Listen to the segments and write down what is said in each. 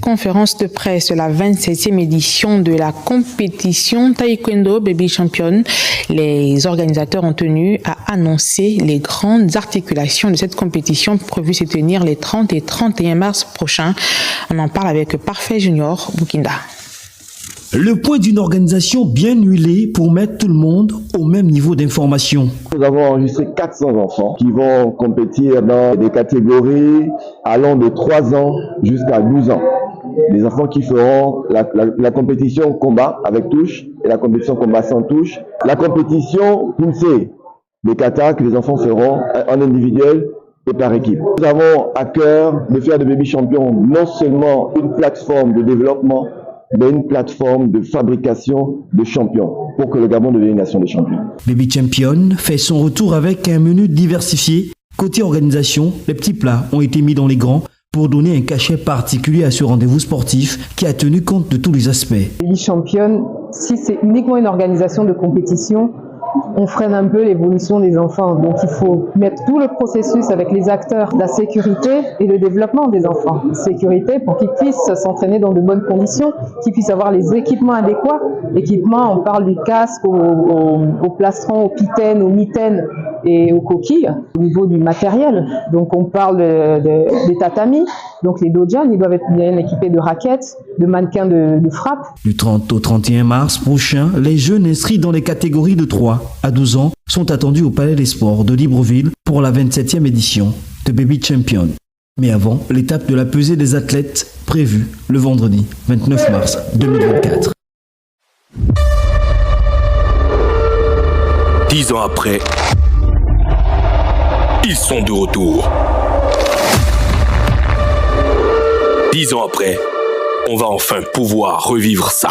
conférence de presse de la 27e édition de la compétition Taekwondo Baby Champion. Les organisateurs ont tenu à annoncer les grandes articulations de cette compétition prévue se tenir les 30 et 31 mars prochains. On en parle avec Parfait Junior Boukinda. Le point d'une organisation bien huilée pour mettre tout le monde au même niveau d'information. Nous avons enregistré 400 enfants qui vont compétir dans des catégories allant de 3 ans jusqu'à 12 ans. Des enfants qui feront la compétition combat avec touche et la compétition combat sans touche. La compétition Pinsé, des katas que les enfants feront en individuel et par équipe. Nous avons à cœur de faire de Baby Champion non seulement une plateforme de développement, mais une plateforme de fabrication de champions pour que le Gabon devienne une nation de champions. Baby Champion fait son retour avec un menu diversifié. Côté organisation, les petits plats ont été mis dans les grands pour donner un cachet particulier à ce rendez-vous sportif qui a tenu compte de tous les aspects. Baby Champion, si c'est uniquement une organisation de compétition, on freine un peu l'évolution des enfants. Donc il faut mettre tout le processus avec les acteurs, la sécurité et le développement des enfants. Sécurité pour qu'ils puissent s'entraîner dans de bonnes conditions, qu'ils puissent avoir les équipements adéquats. Équipements, on parle du casque, au plastron, aux pitaines, aux mitaines et aux coquilles. Au niveau du matériel, donc on parle des tatamis. Donc les dojans, ils doivent être bien équipés de raquettes, de mannequins de frappe. Du 30 au 31 mars prochain, les jeunes inscrits dans les catégories de 3 à 12 ans sont attendus au Palais des Sports de Libreville pour la 27e édition de Baby Champion. Mais avant, l'étape de la pesée des athlètes prévue le vendredi 29 mars 2024. 10 ans après, ils sont de retour. 10 ans après, on va enfin pouvoir revivre ça.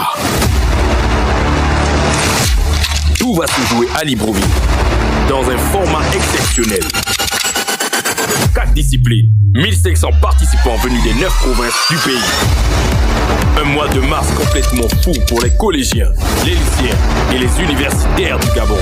Tout va se jouer à Libreville, dans un format exceptionnel. 4 disciplines, 1500 participants venus des 9 provinces du pays. Un mois de mars complètement fou pour les collégiens, les lycéens et les universitaires du Gabon.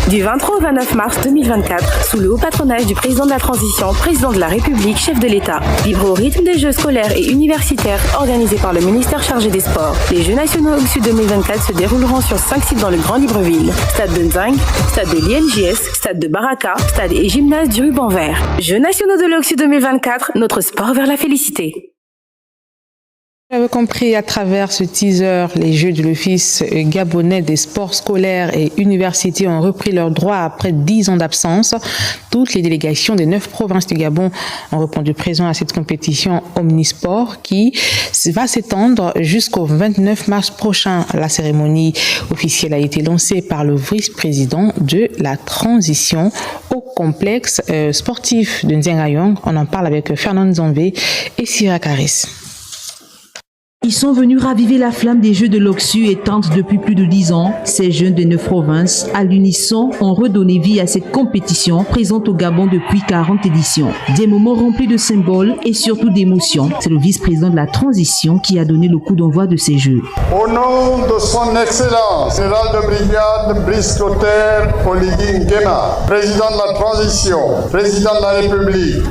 Du 23 au 29 mars 2024, sous le haut patronage du président de la transition, président de la République, chef de l'État, libre au rythme des Jeux scolaires et universitaires organisés par le ministère chargé des Sports, les Jeux nationaux OXU 2024 se dérouleront sur 5 sites dans le Grand Libreville. Stade de Nzing, stade de l'INJS, stade de Baraka, stade et gymnase du Ruban Vert. Jeux nationaux de l'OXU 2024, notre sport vers la félicité. Vous avez compris à travers ce teaser, les Jeux de l'Office gabonais des sports scolaires et universités ont repris leurs droits après 10 ans d'absence. Toutes les délégations des 9 provinces du Gabon ont répondu présent à cette compétition omnisport qui va s'étendre jusqu'au 29 mars prochain. La cérémonie officielle a été lancée par le vice-président de la transition au complexe sportif de Nzengayong. On en parle avec Fernand Zambé et Sira Karis. Ils sont venus raviver la flamme des Jeux de l'OXU et tentent depuis plus de 10 ans. Ces jeunes des 9 provinces, à l'unisson, ont redonné vie à cette compétition présente au Gabon depuis 40 éditions. Des moments remplis de symboles et surtout d'émotions. C'est le vice-président de la transition qui a donné le coup d'envoi de ces Jeux. Au nom de son Excellence, général de brigade Brice Clotaire Oligui Nguema, président de la transition, président de la République,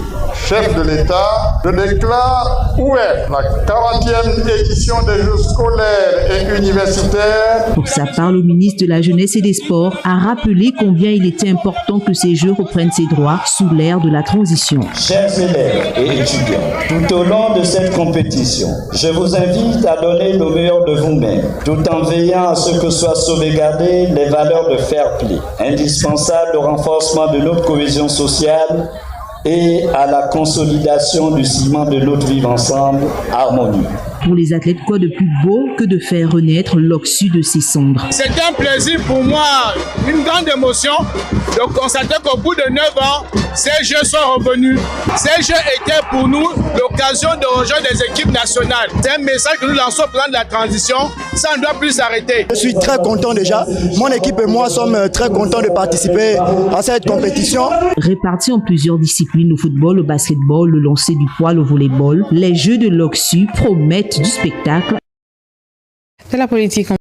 chef de l'État, je déclare ouverte la 40e édition des Jeux scolaires et universitaires. Pour sa part, le ministre de la Jeunesse et des Sports a rappelé combien il était important que ces Jeux reprennent ses droits sous l'ère de la transition. Chers élèves et étudiants, tout au long de cette compétition, je vous invite à donner le meilleur de vous-même, tout en veillant à ce que soient sauvegardées les valeurs de fair play, indispensables au renforcement de notre cohésion sociale et à la consolidation du ciment de notre vivre ensemble harmonieux. Pour les athlètes, quoi de plus beau que de faire renaître l'OXU de ses cendres. C'est un plaisir pour moi, une grande émotion de constater qu'au bout de 9 ans, ces Jeux sont revenus. Ces Jeux étaient pour nous l'occasion de rejoindre des équipes nationales. C'est un message que nous lançons au plan de la transition. Ça ne doit plus s'arrêter. Je suis très content déjà. Mon équipe et moi sommes très contents de participer à cette compétition. Répartis en plusieurs disciplines, le football, le basketball, le lancer du poids, le volleyball, les Jeux de l'OXU promettent du spectacle. De la politique.